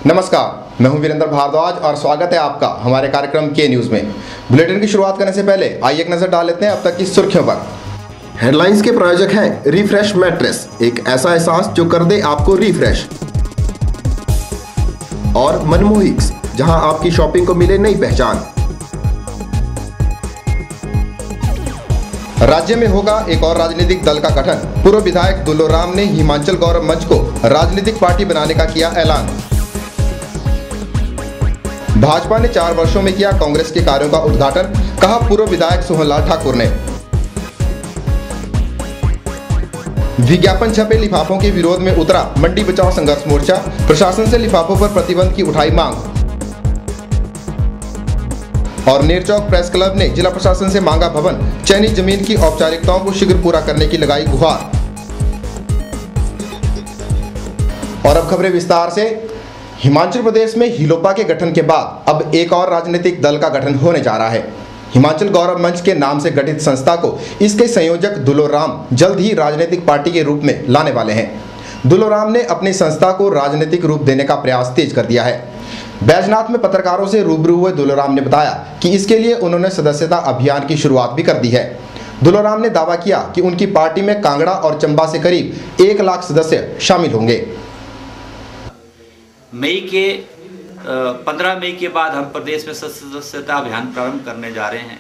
नमस्कार, मैं हूं वीरेंद्र भारद्वाज और स्वागत है आपका हमारे कार्यक्रम के न्यूज में। बुलेटिन की शुरुआत करने से पहले आइए एक नजर डाल लेते हैं अब तक की सुर्खियों पर। हेडलाइंस के प्रायोजक हैं रिफ्रेश मैट्रेस, एक ऐसा एहसास जो कर दे आपको रिफ्रेश। और मनमोहिक्स, जहां आपकी शॉपिंग को मिले नई पहचान। राज्य में होगा एक और राजनीतिक दल का गठन। पूर्व विधायक दुल्लूराम ने हिमाचल गौरव मंच को राजनीतिक पार्टी बनाने का किया ऐलान। भाजपा ने 4 वर्षों में किया कांग्रेस के कार्यों का उद्घाटन, कहा पूर्व विधायक सोहनलाल ठाकुर ने। विज्ञापन छपे लिफाफों के विरोध में उतरा मंडी बचाओ संघर्ष मोर्चा, प्रशासन से लिफाफों पर प्रतिबंध की उठाई मांग। और नेरचौक प्रेस क्लब ने जिला प्रशासन से मांगा भवन, चयनित जमीन की औपचारिकताओं को शीघ्र पूरा करने की लगाई गुहार। और अब खबरें विस्तार से। हिमाचल प्रदेश में हिलोपा के गठन के बाद अब एक और राजनीतिक दल का गठन होने जा रहा है। हिमाचल गौरव मंच के नाम से गठित संस्था को इसके संयोजक दुल्लूराम जल्द ही राजनीतिक पार्टी के रूप में लाने वाले हैं। दुल्लूराम ने अपनी संस्था को राजनीतिक रूप देने का प्रयास तेज कर दिया है। बैजनाथ में पत्रकारों से रूबरू हुए दुल्लूराम ने बताया कि इसके लिए उन्होंने सदस्यता अभियान की शुरुआत भी कर दी है। दुल्लूराम ने दावा किया कि उनकी पार्टी में कांगड़ा और चंबा से करीब 1 लाख सदस्य शामिल होंगे। 15 मई के बाद हम प्रदेश में सदस्यता अभियान प्रारंभ करने जा रहे हैं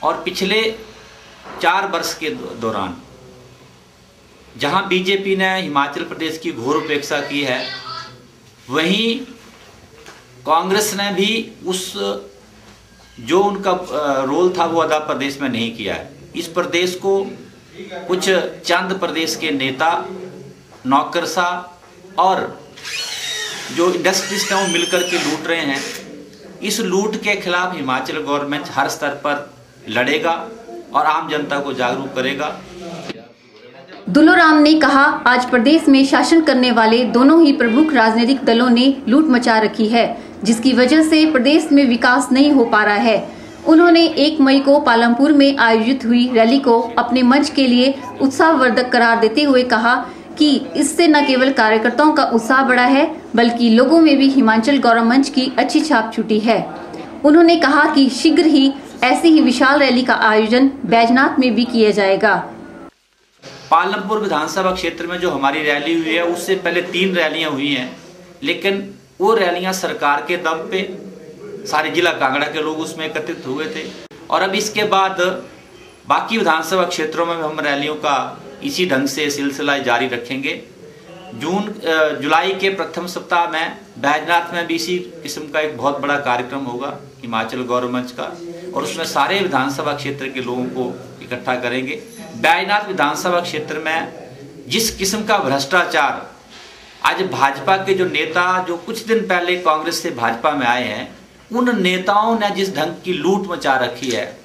और पिछले 4 वर्ष के दौरान जहां बीजेपी ने हिमाचल प्रदेश की घोर उपेक्षा की है, वहीं कांग्रेस ने भी उस जो उनका रोल था वो अदा प्रदेश में नहीं किया है। इस प्रदेश को कुछ चंद प्रदेश के नेता, नौकरशाह और जो इंडस्ट्रिस्ट हैं वो मिलकर के लूट रहे हैं। इस लूट के खिलाफ हिमाचल गवर्नमेंट हर स्तर पर लड़ेगा और आम जनता को जागरूक करेगा। दुल्लूराम ने कहा, आज प्रदेश में शासन करने वाले दोनों ही प्रमुख राजनीतिक दलों ने लूट मचा रखी है, जिसकी वजह से प्रदेश में विकास नहीं हो पा रहा है। उन्होंने 1 मई को पालमपुर में आयोजित हुई रैली को अपने मंच के लिए उत्साहवर्धक करार देते हुए कहा कि इससे न केवल कार्यकर्ताओं का उत्साह बढ़ा है, बल्कि लोगों में भी हिमाचल गौरव मंच की अच्छी छाप छूटी है। उन्होंने कहा कि शीघ्र ही ऐसी ही विशाल रैली का आयोजन बैजनाथ में भी किया जाएगा। पालमपुर विधानसभा क्षेत्र में जो हमारी रैली हुई है, उससे पहले 3 रैलियां हुई हैं, लेकिन वो रैलियां सरकार के दम पे सारे जिला कांगड़ा के लोग उसमें एकत्रित हुए थे। और अब इसके बाद बाकी विधानसभा क्षेत्रों में हम रैलियों का इसी ढंग से सिलसिला जारी रखेंगे। जुलाई के प्रथम सप्ताह में बैजनाथ में भी इसी किस्म का एक बहुत बड़ा कार्यक्रम होगा हिमाचल गौरव मंच का, और उसमें सारे विधानसभा क्षेत्र के लोगों को इकट्ठा करेंगे। बैजनाथ विधानसभा क्षेत्र में जिस किस्म का भ्रष्टाचार आज भाजपा के जो नेता जो कुछ दिन पहले कांग्रेस से भाजपा में आए हैं, उन नेताओं ने जिस ढंग की लूट मचा रखी है,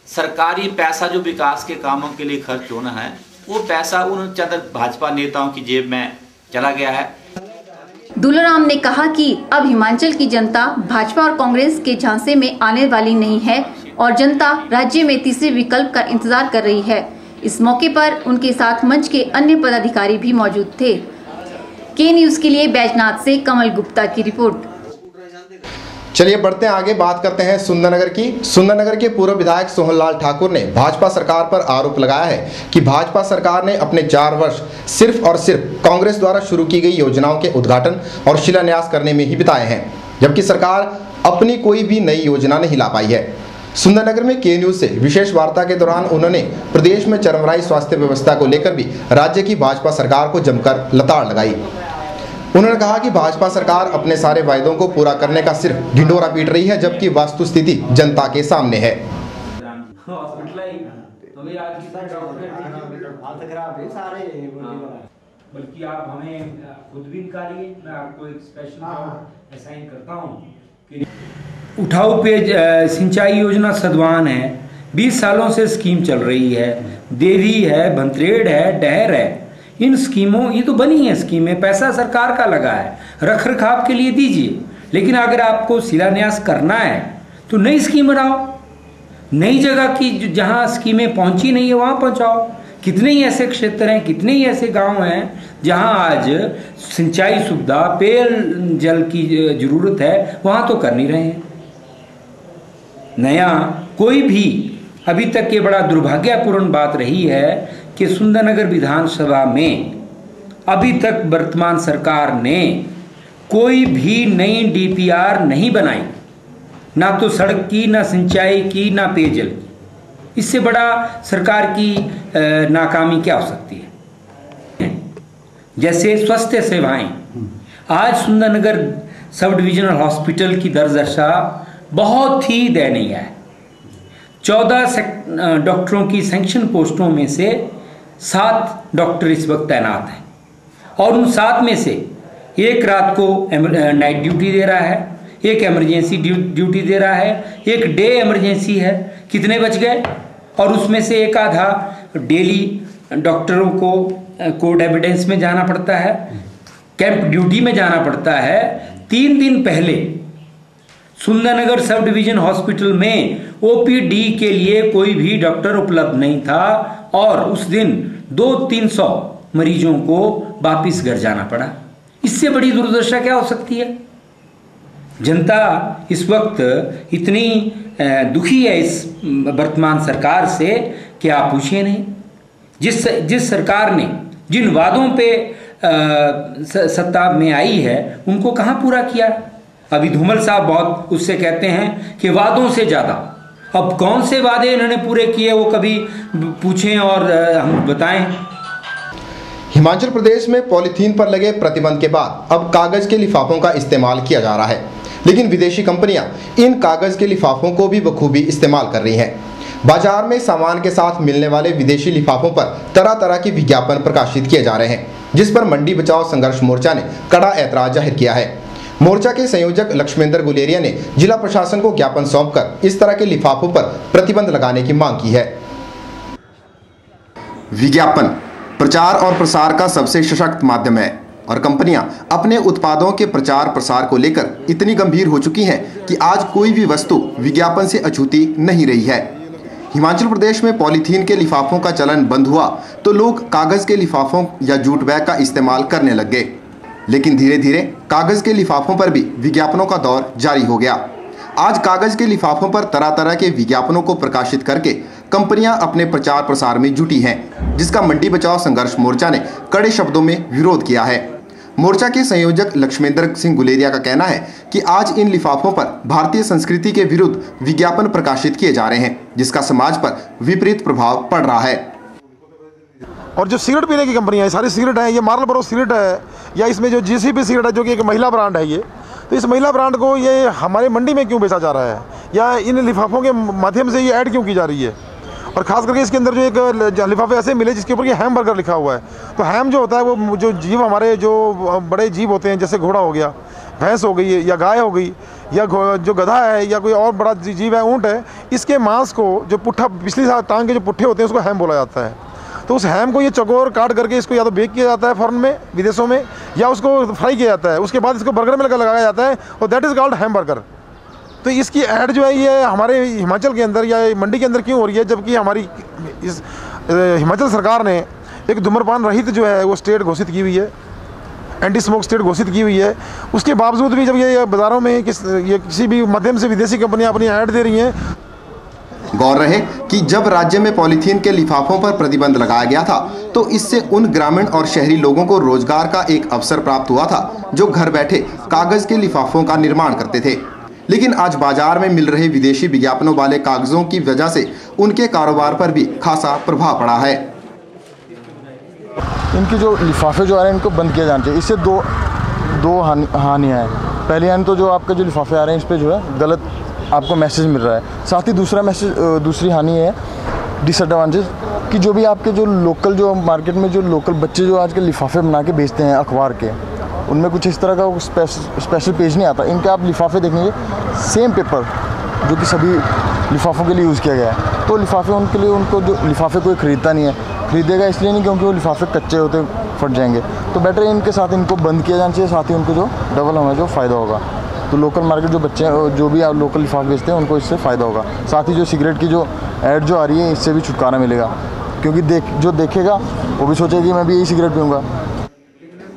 सरकारी पैसा जो विकास के कामों के लिए खर्च होना है, वो पैसा उन चंद भाजपा नेताओं की जेब में चला गया है। दुल्लूराम ने कहा कि अब हिमाचल की जनता भाजपा और कांग्रेस के झांसे में आने वाली नहीं है और जनता राज्य में तीसरे विकल्प का इंतजार कर रही है। इस मौके पर उनके साथ मंच के अन्य पदाधिकारी भी मौजूद थे। के न्यूज के लिए बैजनाथ से कमल गुप्ता की रिपोर्ट। चलिए बढ़ते हैं आगे, बात करते हैं सुंदरनगर की। सुंदरनगर के पूर्व विधायक सोहनलाल ठाकुर ने भाजपा सरकार पर आरोप लगाया है कि भाजपा सरकार ने अपने 4 वर्ष सिर्फ और सिर्फ कांग्रेस द्वारा शुरू की गई योजनाओं के उद्घाटन और शिलान्यास करने में ही बिताए हैं, जबकि सरकार अपनी कोई भी नई योजना नहीं ला पाई है। सुंदरनगर में के न्यूज से विशेष वार्ता के दौरान उन्होंने प्रदेश में चरमराई स्वास्थ्य व्यवस्था को लेकर भी राज्य की भाजपा सरकार को जमकर लताड़ लगाई। उन्होंने कहा कि भाजपा सरकार अपने सारे वायदों को पूरा करने का सिर्फ ढिंढोरा पीट रही है, जबकि वास्तुस्थिति जनता के सामने है। बल्कि आप हमें खुद भी निकालिए, मैं आपको एक स्पेशल असाइन करता हूँ। उठाऊ पेज सिंचाई योजना सद्वान है, 20 सालों से स्कीम चल रही है। देवी है, भंतरेड़ है, डहर है, इन स्कीमों ये तो बनी है स्कीमें, पैसा सरकार का लगा है, रख रखाव के लिए दीजिए। लेकिन अगर आपको शिलान्यास करना है तो नई स्कीम बनाओ, नई जगह की जहाँ स्कीमें पहुंची नहीं है वहाँ पहुँचाओ। कितने ही ऐसे क्षेत्र हैं, कितने ही ऐसे गांव हैं जहां आज सिंचाई सुविधा, पेयजल की जरूरत है, वहां तो कर नहीं रहे हैं। नया कोई भी, अभी तक ये बड़ा दुर्भाग्यपूर्ण बात रही है कि सुंदरनगर विधानसभा में अभी तक वर्तमान सरकार ने कोई भी नई डीपीआर नहीं बनाई, ना तो सड़क की, ना सिंचाई की, ना पेयजल की। इससे बड़ा सरकार की नाकामी क्या हो सकती है? जैसे स्वास्थ्य सेवाएं, आज सुंदरनगर सब डिविजनल हॉस्पिटल की दशा बहुत ही दयनीय है। 14 डॉक्टरों की सैंक्शन पोस्टों में से 7 डॉक्टर इस वक्त तैनात हैं, और उन 7 में से एक रात को नाइट ड्यूटी दे रहा है, एक इमरजेंसी ड्यूटी दे रहा है, एक डे इमरजेंसी है। कितने बच गए? और उसमें से एक आधा डेली डॉक्टरों को कोर्ट एविडेंस में जाना पड़ता है, कैंप ड्यूटी में जाना पड़ता है। 3 दिन पहले सुंदरनगर सब डिवीजन हॉस्पिटल में ओपीडी के लिए कोई भी डॉक्टर उपलब्ध नहीं था, और उस दिन 200-300 मरीजों को वापिस घर जाना पड़ा। इससे बड़ी दुर्दशा क्या हो सकती है? जनता इस वक्त इतनी दुखी है इस वर्तमान सरकार से कि आप पूछिए नहीं। जिस सरकार ने जिन वादों पे सत्ता में आई है, उनको कहाँ पूरा किया? अभी धूमल साहब बहुत उससे कहते हैं कि वादों से ज़्यादा। अब कौन से वादे इन्होंने पूरे किए, वो कभी पूछें और हम बताएं। हिमाचल प्रदेश में पॉलीथीन पर लगे प्रतिबंध के बाद अब कागज के लिफाफों का इस्तेमाल किया जा रहा है, लेकिन विदेशी कंपनियां इन कागज के लिफाफों को भी बखूबी इस्तेमाल कर रही हैं। बाजार में सामान के साथ मिलने वाले विदेशी लिफाफों पर तरह तरह के विज्ञापन प्रकाशित किए जा रहे हैं, जिस पर मंडी बचाओ संघर्ष मोर्चा ने कड़ा ऐतराज जाहिर किया है। मोर्चा के संयोजक लक्ष्मेंद्र गुलेरिया ने जिला प्रशासन को ज्ञापन सौंपकर इस तरह के लिफाफों पर प्रतिबंध लगाने की मांग की है। विज्ञापन प्रचार और प्रसार का सबसे सशक्त माध्यम है, और कंपनियां अपने उत्पादों के प्रचार प्रसार को लेकर इतनी गंभीर हो चुकी हैं कि आज कोई भी वस्तु विज्ञापन से अछूती नहीं रही है। हिमाचल प्रदेश में पॉलीथीन के लिफाफों का चलन बंद हुआ तो लोग कागज के लिफाफों या जूट बैग का इस्तेमाल करने लग गए, लेकिन धीरे धीरे कागज के लिफाफों पर भी विज्ञापनों का दौर जारी हो गया। आज कागज के लिफाफों पर तरह तरह के विज्ञापनों को प्रकाशित करके कंपनियां अपने प्रचार प्रसार में जुटी हैं, जिसका मंडी बचाओ संघर्ष मोर्चा ने कड़े शब्दों में विरोध किया है। मोर्चा के संयोजक लक्ष्मेंद्र सिंह गुलेरिया का कहना है कि आज इन लिफाफों पर भारतीय संस्कृति के विरुद्ध विज्ञापन प्रकाशित किए जा रहे हैं, जिसका समाज पर विपरीत प्रभाव पड़ रहा है। और जो सिगरेट पीने की कंपनियां, सारी सिगरेट है, ये मार्लबोरो सिगरेट है, या इसमें जो जीसीपी सिगरेट है जो कि एक महिला ब्रांड है, ये तो इस महिला ब्रांड को ये हमारे मंडी में क्यों बेचा जा रहा है, या इन लिफाफों के माध्यम से ये ऐड क्यों की जा रही है। और ख़ास करके इसके अंदर जो एक लिफाफे ऐसे मिले जिसके ऊपर ये हैम बर्गर लिखा हुआ है। तो हैम जो होता है वो जो जीव, हमारे जो बड़े जीव होते हैं, जैसे घोड़ा हो गया, भैंस हो गई, या गाय हो गई, या जो गधा है, या कोई और बड़ा जीव है, ऊँट है, इसके मांस को जो पुट्ठा, पिछली टांग के जो पुट्ठे होते हैं, उसको हैम बोला जाता है। तो उस हैम को ये चकोर काट करके इसको या तो बेक किया जाता है फॉरेन में, विदेशों में, या उसको फ्राई किया जाता है, उसके बाद इसको बर्गर में लगाया जाता है, और that is called ham burger. तो इसकी ऐड जो है ये हमारे हिमाचल के अंदर या मंडी के अंदर क्यों हो रही है, जबकि हमारी इस हिमाचल सरकार ने एक धूम्रपान रहित जो है वो स्टेट घोषित की हुई है, एंटी स्मोक स्टेट घोषित की हुई है। उसके बावजूद भी जब ये बाज़ारों में ये किसी भी माध्यम से विदेशी कंपनियां अपनी ऐड दे रही हैं। गौर रहे कि जब राज्य में पॉलीथीन के लिफाफों पर प्रतिबंध लगाया गया था तो इससे उन ग्रामीण और शहरी लोगों को रोजगार का एक अवसर प्राप्त हुआ था जो घर बैठे कागज के लिफाफों का निर्माण करते थे। लेकिन आज बाजार में मिल रहे विदेशी विज्ञापनों वाले कागजों की वजह से उनके कारोबार पर भी खासा प्रभाव पड़ा है। इनके जो लिफाफे जो आ रहे हैं इनको बंद किया जाना चाहिए। इससे दो हानियाँ हैं। पहली हानि तो जो आपके जो लिफाफे आ रहे हैं इस पर जो है गलत आपको मैसेज मिल रहा है। साथ ही दूसरी हानि है डिसएडवांटेज कि जो भी आपके जो लोकल जो मार्केट में जो लोकल बच्चे जो आजकल लिफाफे बना के बेचते हैं अखबार के, उनमें कुछ इस तरह का स्पेशल पेज नहीं आता। इनके आप लिफाफे देखेंगे सेम पेपर जो कि सभी लिफाफों के लिए यूज़ किया गया है, तो लिफाफे उनके लिए उनको जो लिफाफे कोई ख़रीदता नहीं है, ख़रीदेगा इसलिए नहीं क्योंकि वो लिफाफे कच्चे होते फट जाएंगे। तो बेटर इनके साथ इनको बंद किया जाना चाहिए। साथ ही उनको जो डबल हमें जो फ़ायदा होगा, तो लोकल मार्केट जो बच्चे जो भी आप लोकल लिफाफे बेचते हैं उनको इससे फ़ायदा होगा। साथ ही जो सिगरेट की जो ऐड जो आ रही है इससे भी छुटकारा मिलेगा। क्योंकि जो देखेगा वो भी सोचेगा कि मैं भी यही सिगरेट पीऊँगा।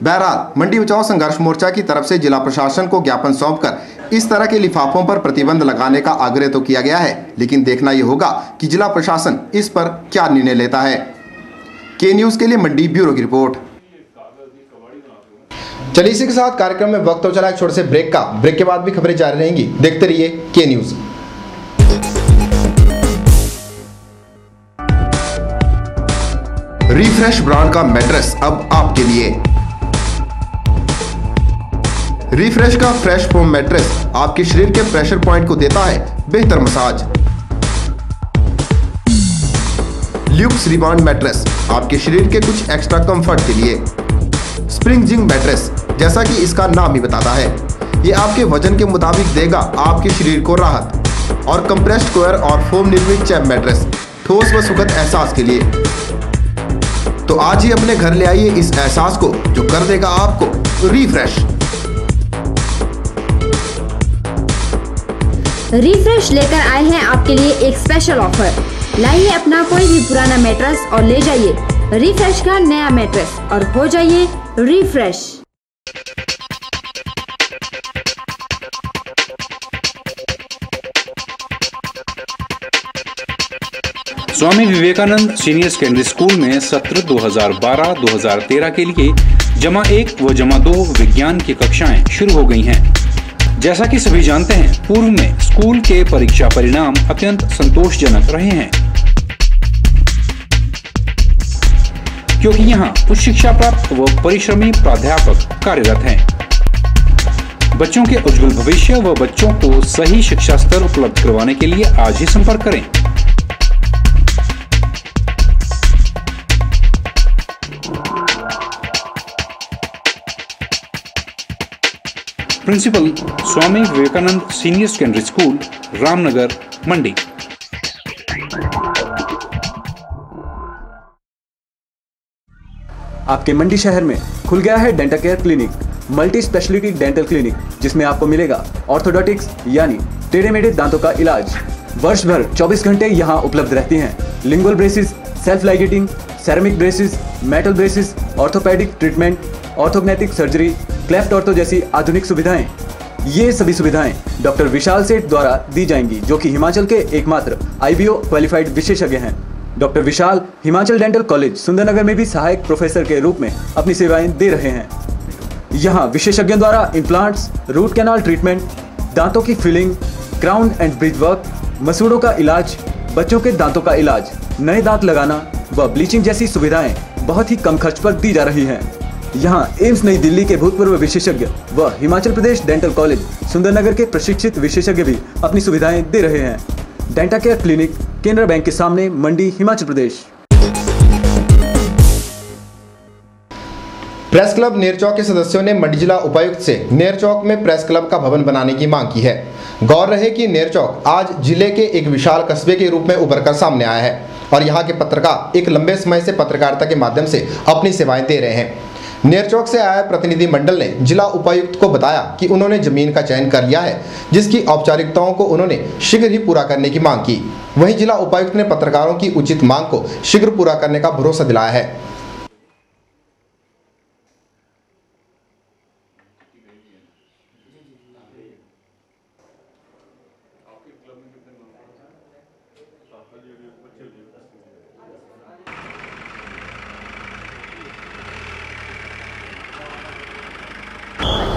बहरहाल मंडी बचाओ संघर्ष मोर्चा की तरफ से जिला प्रशासन को ज्ञापन सौंपकर इस तरह के लिफाफों पर प्रतिबंध लगाने का आग्रह तो किया गया है, लेकिन देखना यह होगा कि जिला प्रशासन इस पर क्या निर्णय लेता है। के न्यूज के लिए मंडी ब्यूरो की रिपोर्ट। चलिए इसी के साथ कार्यक्रम में वक्त हो चला एक छोटे से ब्रेक का। ब्रेक के बाद भी खबरें जारी रहेंगी, देखते रहिए के न्यूज। रिफ्रेश ब्रांड का मैट्रेस अब आपके लिए। रिफ्रेश का फ्रेश फोम मैट्रेस आपके शरीर के प्रेशर पॉइंट को देता है बेहतर मसाज। ल्यूक्स रिबाउंड मैट्रेस आपके शरीर के कुछ एक्स्ट्रा कंफर्ट के लिए। स्प्रिंग जिंग मैट्रेस, जैसा कि इसका नाम ही बताता है, ये आपके वजन के मुताबिक देगा आपके शरीर को राहत। और कंप्रेस्ड कोयर और फोम निर्मित चैप मैट्रेस ठोस व सुखद एहसास के लिए। तो आज ही अपने घर ले आइए इस एहसास को जो कर देगा आपको रिफ्रेश। रिफ्रेश लेकर आए हैं आपके लिए एक स्पेशल ऑफर। लाइए अपना कोई भी पुराना मैट्रेस और ले जाइए रिफ्रेश का नया मैट्रेस और हो जाइए रिफ्रेश। स्वामी विवेकानंद सीनियर सेकेंडरी स्कूल में सत्र 2012-2013 के लिए जमा 1 व जमा 2 विज्ञान की कक्षाएं शुरू हो गई हैं। जैसा कि सभी जानते हैं, पूर्व में स्कूल के परीक्षा परिणाम अत्यंत संतोषजनक रहे हैं, क्योंकि यहाँ उच्च शिक्षा प्राप्त व परिश्रमी प्राध्यापक कार्यरत हैं। बच्चों के उज्जवल भविष्य व बच्चों को सही शिक्षा स्तर उपलब्ध करवाने के लिए आज ही संपर्क करें। Principal, Swami Vivekananda senior secondary school, Ramnagar, Mandi. आपके मंडी शहर में खुल गया है dental care clinic, multi speciality dental clinic, जिसमें आपको मिलेगा ऑर्थोडोंटिक्स यानी टेढ़े मेढ़े दांतों का इलाज। वर्ष भर 24 घंटे यहाँ उपलब्ध रहती हैं। Lingual braces, self ligating, ceramic braces, metal braces, orthopaedic treatment, orthognathic surgery, cleft ortho जैसी आधुनिक सुविधाएं। ये सभी सुविधाएं डॉक्टर विशाल सेठ द्वारा दी जाएंगी, जो कि हिमाचल के एकमात्र IBO क्वालिफाइड विशेषज्ञ हैं। डॉक्टर विशाल हिमाचल डेंटल कॉलेज सुंदरनगर में भी सहायक प्रोफेसर के रूप में अपनी सेवाएं दे रहे हैं। यहाँ विशेषज्ञों द्वारा इम्प्लांट्स, रूट कैनाल ट्रीटमेंट, दांतों की filling, crown and bridge work, मसूड़ों का इलाज, बच्चों के दांतों का इलाज, नए दांत लगाना व ब्लीचिंग जैसी सुविधाएं बहुत ही कम खर्च पर दी जा रही हैं। यहाँ एम्स नई दिल्ली के भूतपूर्व विशेषज्ञ व हिमाचल प्रदेश डेंटल कॉलेज सुंदरनगर के प्रशिक्षित विशेषज्ञ भी अपनी सुविधाएं दे रहे हैं। Denta care clinic, Canara bank के सामने, मंडी, हिमाचल प्रदेश। प्रेस क्लब नेरचौक के सदस्यों ने मंडी जिला उपायुक्त से नेरचौक में प्रेस क्लब का भवन बनाने की मांग की है। गौर रहे कि नेरचौक आज जिले के एक विशाल कस्बे के रूप में उभर कर सामने आया है और यहाँ के पत्रकार एक लंबे समय से पत्रकारिता के माध्यम से अपनी सेवाएं दे रहे हैं। नेरचौक से आया प्रतिनिधि मंडल ने जिला उपायुक्त को बताया कि उन्होंने जमीन का चयन कर लिया है, जिसकी औपचारिकताओं को उन्होंने शीघ्र ही पूरा करने की मांग की। वहीं जिला उपायुक्त ने पत्रकारों की उचित मांग को शीघ्र पूरा करने का भरोसा दिलाया है।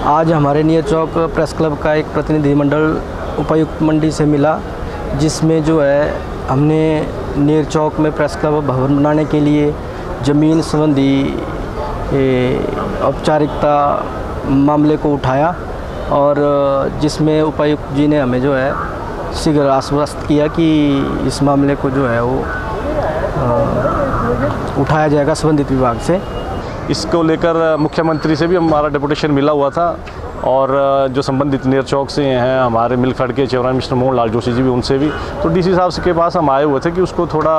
आज हमारे नेरचौक प्रेस क्लब का एक प्रतिनिधिमंडल उपायुक्त मंडी से मिला, जिसमें जो है हमने नेरचौक में प्रेस क्लब भवन बनाने के लिए ज़मीन संबंधी औपचारिकता मामले को उठाया और जिसमें उपायुक्त जी ने हमें जो है शीघ्र आश्वस्त किया कि इस मामले को जो है वो उठाया जाएगा संबंधित विभाग से। इसको लेकर मुख्यमंत्री से भी हमारा डेपुटेशन मिला हुआ था और जो संबंधित नेरचौक से हैं हमारे मिल्कफेड के चेयरमैन मिस्टर मोहन लाल जोशी जी भी, उनसे भी, तो डीसी साहब के पास हम आए हुए थे कि उसको थोड़ा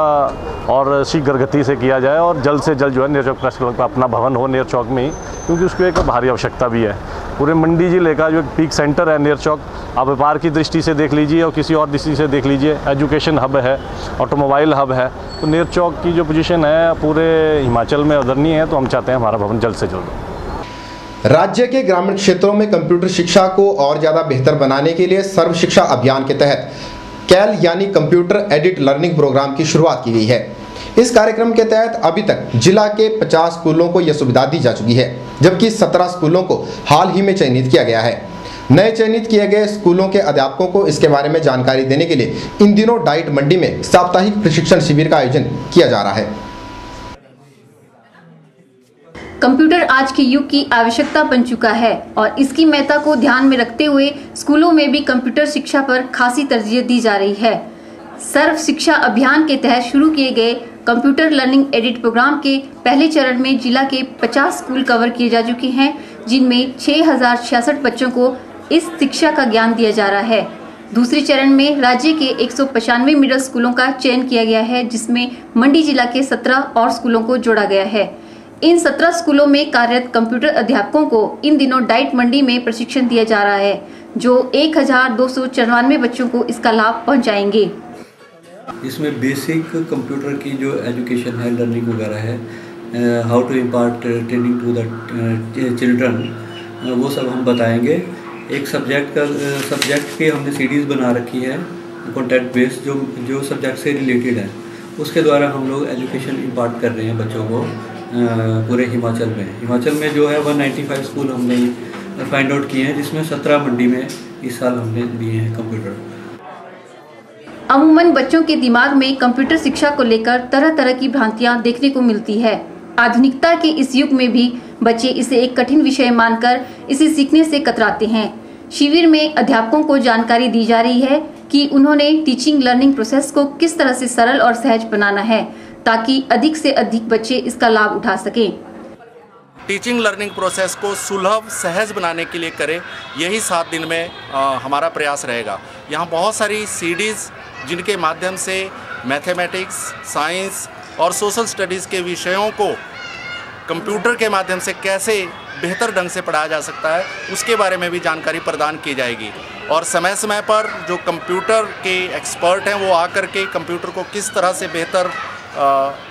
और शीघ्र गति से किया जाए और जल्द से जल्द जो है नेरचौक प्रेस क्लब का अपना भवन हो नेरचौक में ही, क्योंकि उसकी एक भारी आवश्यकता भी है। पूरे मंडी जिले का जो एक पीक सेंटर है नेरचौक, आप व्यापार की दृष्टि से देख लीजिए और किसी और दृष्टि से देख लीजिए, एजुकेशन हब है, ऑटोमोबाइल हब है। तो नेर चौक की जो पोजीशन है पूरे हिमाचल में आदरणीय है, तो हम चाहते हैं हमारा भवन जल्द से जल्द। राज्य के ग्रामीण क्षेत्रों में कंप्यूटर शिक्षा को और ज़्यादा बेहतर बनाने के लिए सर्व शिक्षा अभियान के तहत कैल यानी कंप्यूटर एडिट लर्निंग प्रोग्राम की शुरुआत की गई है। इस कार्यक्रम के तहत अभी तक जिला के 50 स्कूलों को यह सुविधा दी जा चुकी है, जबकि 17 स्कूलों को हाल ही में चयनित किया गया है। नए चयनित किए गए स्कूलों के अध्यापकों को इसके बारे में जानकारी देने के लिए इन दिनों डाइट मंडी में साप्ताहिक प्रशिक्षण शिविर का आयोजन किया जा रहा है। कंप्यूटर आज के युग की आवश्यकता बन चुका है और इसकी महत्ता को ध्यान में रखते हुए स्कूलों में भी कंप्यूटर शिक्षा पर खासी तरजीह दी जा रही है। सर्व शिक्षा अभियान के तहत शुरू किए गए कंप्यूटर लर्निंग एडिट प्रोग्राम के पहले चरण में जिला के 50 स्कूल कवर किए जा चुके हैं, जिनमें 6066 बच्चों को इस शिक्षा का ज्ञान दिया जा रहा है। दूसरे चरण में राज्य के 195 मिडिल स्कूलों का चयन किया गया है, जिसमें मंडी जिला के 17 और स्कूलों को जोड़ा गया है। इन 17 स्कूलों में कार्यरत कंप्यूटर अध्यापकों को इन दिनों डाइट मंडी में प्रशिक्षण दिया जा रहा है, जो 1294 बच्चों को इसका लाभ पहुंचाएंगे। इसमें बेसिक कंप्यूटर की जो एजुकेशन है, लर्निंग वगैरह है, how to impart training to the children, वो सब हम बताएंगे। एक सब्जेक्ट की हमने सीरीज़ बना रखी है कंटेंट बेस्ड, जो सब्जेक्ट से रिलेटेड है, उसके द्वारा हम लोग एजुकेशन इम्पार्ट कर रहे हैं बच्चों को पूरे हिमाचल में जो है 195 स्कूल हमने फाइंड आउट किए हैं, जिसमें 17 मंडी में इस साल हमने दिए हैं कंप्यूटर। अमूमन बच्चों के दिमाग में कंप्यूटर शिक्षा को लेकर तरह तरह की भ्रांतियां देखने को मिलती है। आधुनिकता के इस युग में भी बच्चे इसे एक कठिन विषय मानकर इसे सीखने से कतराते हैं। शिविर में अध्यापकों को जानकारी दी जा रही है कि उन्होंने टीचिंग लर्निंग प्रोसेस को किस तरह से सरल और सहज बनाना है, ताकि अधिक से अधिक बच्चे इसका लाभ उठा सकें। टीचिंग लर्निंग प्रोसेस को सुलभ सहज बनाने के लिए करें, यही 7 दिन में हमारा प्रयास रहेगा। यहाँ बहुत सारी सीडीज़ जिनके माध्यम से मैथमेटिक्स, साइंस और सोशल स्टडीज़ के विषयों को कंप्यूटर के माध्यम से कैसे बेहतर ढंग से पढ़ाया जा सकता है, उसके बारे में भी जानकारी प्रदान की जाएगी। और समय समय पर जो कंप्यूटर के एक्सपर्ट हैं वो आकर के कंप्यूटर को किस तरह से बेहतर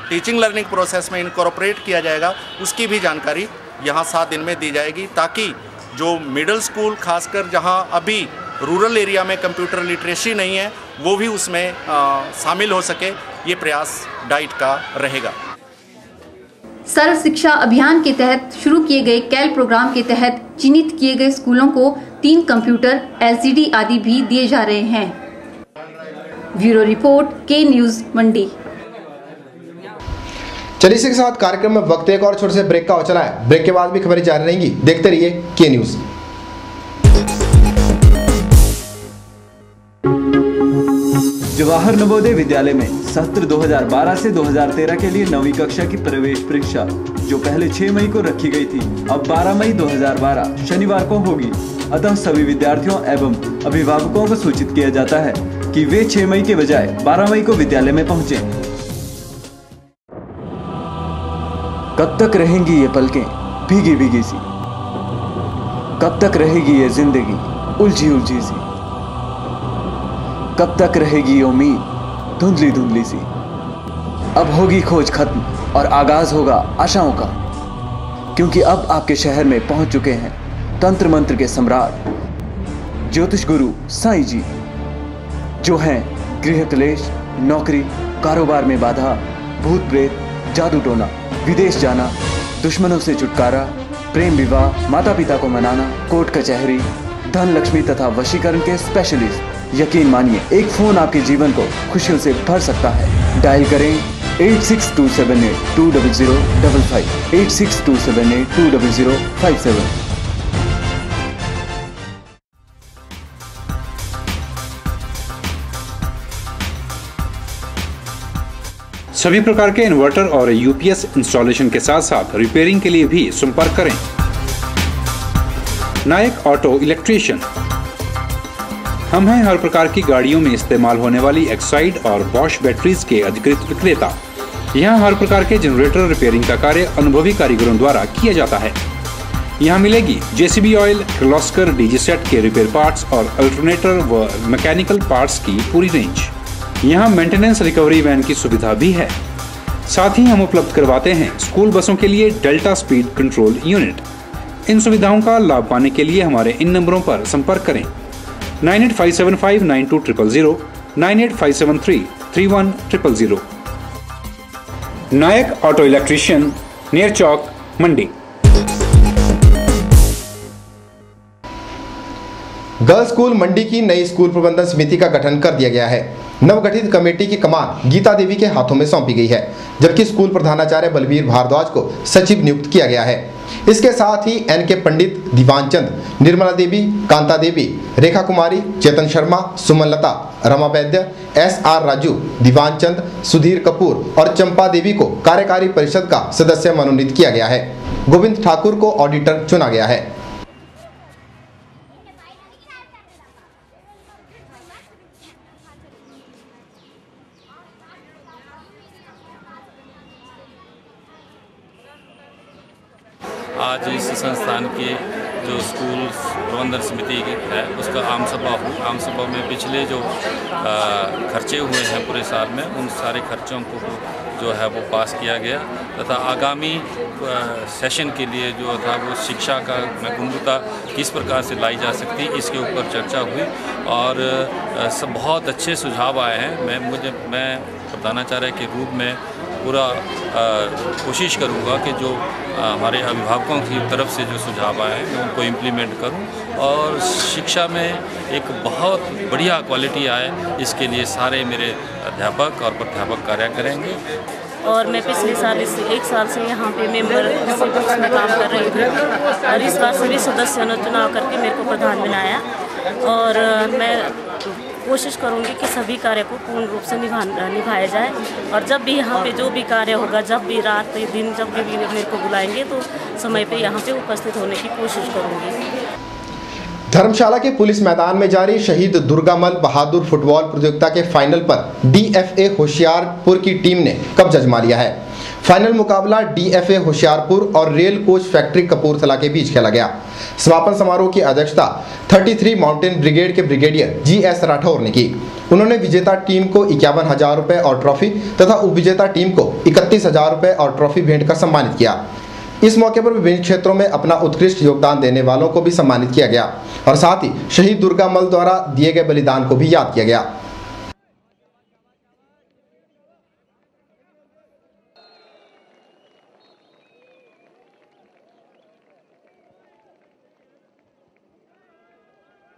टीचिंग लर्निंग प्रोसेस में इनकॉर्पोरेट किया जाएगा, उसकी भी जानकारी यहाँ 7 दिन में दी जाएगी, ताकि जो मिडिल स्कूल खासकर जहाँ अभी रूरल एरिया में कंप्यूटर लिटरेसी नहीं है, वो भी उसमें शामिल हो सके, ये प्रयास डाइट का रहेगा। सर्व शिक्षा अभियान के तहत शुरू किए गए कैल प्रोग्राम के तहत चिन्हित किए गए स्कूलों को 3 कंप्यूटर, LCD आदि भी दिए जा रहे हैं। ब्यूरो रिपोर्ट, के न्यूज़ मंडी। चलिए इसी के साथ कार्यक्रम में वक्त एक और छोटे से ब्रेक का हो चला है। ब्रेक के बाद भी खबरें जारी रहेंगी, देखते रहिए के न्यूज़। जवाहर नवोदय विद्यालय में सत्र 2012 से 2013 के लिए 9वीं कक्षा की प्रवेश परीक्षा, जो पहले 6 मई को रखी गई थी, अब 12 मई 2012 शनिवार को होगी। अतः सभी विद्यार्थियों एवं अभिभावकों को सूचित किया जाता है कि वे 6 मई के बजाय 12 मई को विद्यालय में पहुंचें। कब तक रहेंगी ये पलकें भीगी भीगी सी, कब तक रहेगी ये जिंदगी उलझी उलझी सी, कब तक रहेगी ये उम्मीद धुंधली धुंधली सी। अब होगी खोज खत्म और आगाज होगा आशाओं का, क्योंकि अब आपके शहर में पहुंच चुके हैं तंत्र मंत्र के सम्राट ज्योतिष गुरु साईं जी, जो हैं गृह क्लेश, नौकरी, कारोबार में बाधा, भूत प्रेत, जादू टोना, विदेश जाना, दुश्मनों से छुटकारा, प्रेम विवाह, माता पिता को मनाना, कोर्ट कचहरी, धन लक्ष्मी तथा वशीकरण के स्पेशलिस्ट। यकीन मानिए, एक फोन आपके जीवन को खुशियों से भर सकता है। डायल करें 8627820055, 8627820057। सभी प्रकार के इन्वर्टर और यूपीएस इंस्टॉलेशन के साथ साथ रिपेयरिंग के लिए भी संपर्क करें। नायक ऑटो इलेक्ट्रीशियन। हम हैं हर प्रकार की गाड़ियों में इस्तेमाल होने वाली एक्साइड और बॉश बैटरीज के अधिकृत विक्रेता। यहाँ हर प्रकार के जनरेटर रिपेयरिंग का कार्य अनुभवी कारीगरों द्वारा किया जाता है। यहाँ मिलेगी JCB oil, Kirloskar DG set के रिपेयर पार्ट्स और अल्टरनेटर व मैकेनिकल पार्ट्स की पूरी रेंज। यहाँ मेंटेनेंस रिकवरी वैन की सुविधा भी है। साथ ही हम उपलब्ध करवाते हैं स्कूल बसों के लिए डेल्टा स्पीड कंट्रोल यूनिट। इन सुविधाओं का लाभ पाने के लिए हमारे इन नंबरों पर संपर्क करें 9857592000, 9857331000। नायक ऑटो इलेक्ट्रीशियन, नियर चौक, मंडी। गर्ल्स स्कूल मंडी की नई स्कूल प्रबंधन समिति का गठन कर दिया गया है। नवगठित कमेटी की कमान गीता देवी के हाथों में सौंपी गई है, जबकि स्कूल प्रधानाचार्य बलबीर भारद्वाज को सचिव नियुक्त किया गया है। इसके साथ ही एनके पंडित, दीवानचंद, निर्मला देवी, कांता देवी, रेखा कुमारी, चेतन शर्मा, सुमन लता, रमा वैद्य, SR राजू, दीवानचंद, सुधीर कपूर और चंपा देवी को कार्यकारी परिषद का सदस्य मनोनीत किया गया है। गोविंद ठाकुर को ऑडिटर चुना गया है। आज इस संस्थान के जो स्कूल प्रबंधन समिति है उसका आम सभा हुई। आम सभा में पिछले जो खर्चे हुए हैं पूरे साल में, उन सारे खर्चों को जो है वो पास किया गया तथा आगामी सेशन के लिए जो था वो शिक्षा का गुणवत्ता किस प्रकार से लाई जा सकती है इसके ऊपर चर्चा हुई और सब बहुत अच्छे सुझाव आए हैं। मैं प्रधानाचार्य के रूप में पूरा कोशिश करूंगा कि जो हमारे अभिभावकों की तरफ से जो सुझाव आए हैं मैं उनको इम्प्लीमेंट करूं और शिक्षा में एक बहुत बढ़िया क्वालिटी आए, इसके लिए सारे मेरे अध्यापक और प्राध्यापक कार्य करेंगे। और मैं पिछले साल इस 1 साल से यहाँ पे मेंबर में काम कर रही थी और इस बार सभी सदस्यों ने चुनाव करके मेरे को प्रधान बनाया और मैं कोशिश करूंगी कि सभी कार्य को पूर्ण रूप से निभाया जाए और जब भी यहाँ पे जो भी कार्य होगा, जब भी रात दिन जब भी मेरे को बुलाएंगे तो समय पे यहाँ पे उपस्थित होने की कोशिश करूंगी। धर्मशाला के पुलिस मैदान में जारी शहीद दुर्गामल बहादुर फुटबॉल प्रतियोगिता के फाइनल पर DFA होशियारपुर की टीम ने कब्जा जमा लिया है। फाइनल मुकाबला DFA होशियारपुर और रेल कोच फैक्ट्री कपूरथला के बीच खेला गया। समापन समारोह की अध्यक्षता 33 माउंटेन ब्रिगेड के ब्रिगेडियर GS राठौर ने की। उन्होंने विजेता टीम को 51,000 रुपए और ट्रॉफी तथा उपविजेता टीम को 31,000 रुपए और ट्रॉफी भेंट कर सम्मानित किया। इस मौके पर विभिन्न क्षेत्रों में अपना उत्कृष्ट योगदान देने वालों को भी सम्मानित किया गया और साथ ही शहीद दुर्गामल द्वारा दिए गए बलिदान को भी याद किया गया।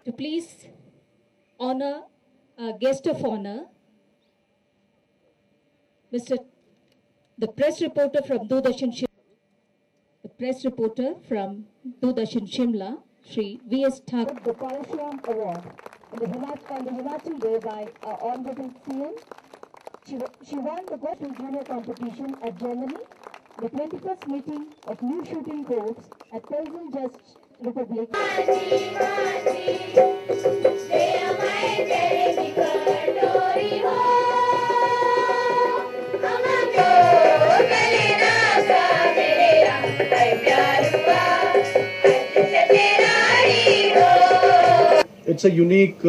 To please honor our guest of honor, the press reporter from Doordarshan Shimla, Shri V.S. Thakur. The Parashuram Award on the Himachal Day by our Honorable CM. She won the Best Junior competition at Germany, the 21st meeting of new shooting courts at Pelzin Just Republic. It's a unique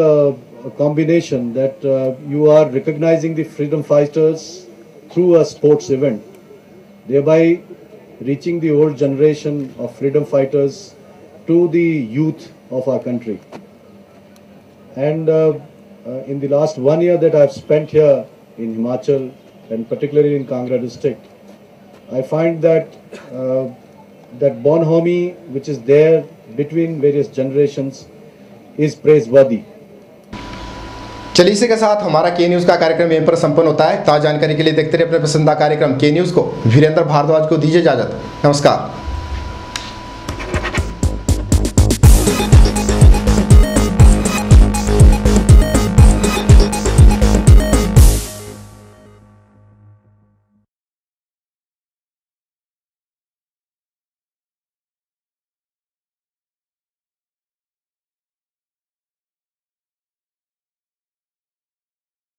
combination that you are recognizing the freedom fighters through a sports event, thereby reaching the old generation of freedom fighters to the youth of our country. And in the last 1 year that I've spent here in Himachal and particularly in Kangra district, I find that that bonhomie which is there between various generations is praiseworthy. चलिए इसी के साथ हमारा के news का कार्यक्रम यहीं पर संपन्न होता है। ताज़ा जानकारी के लिए देखते रहिए अपने पसंदीदा कार्यक्रम के न्यूज़ को। वीरेंद्र भारद्वाज को दीजिए इजाजत। नमस्कार।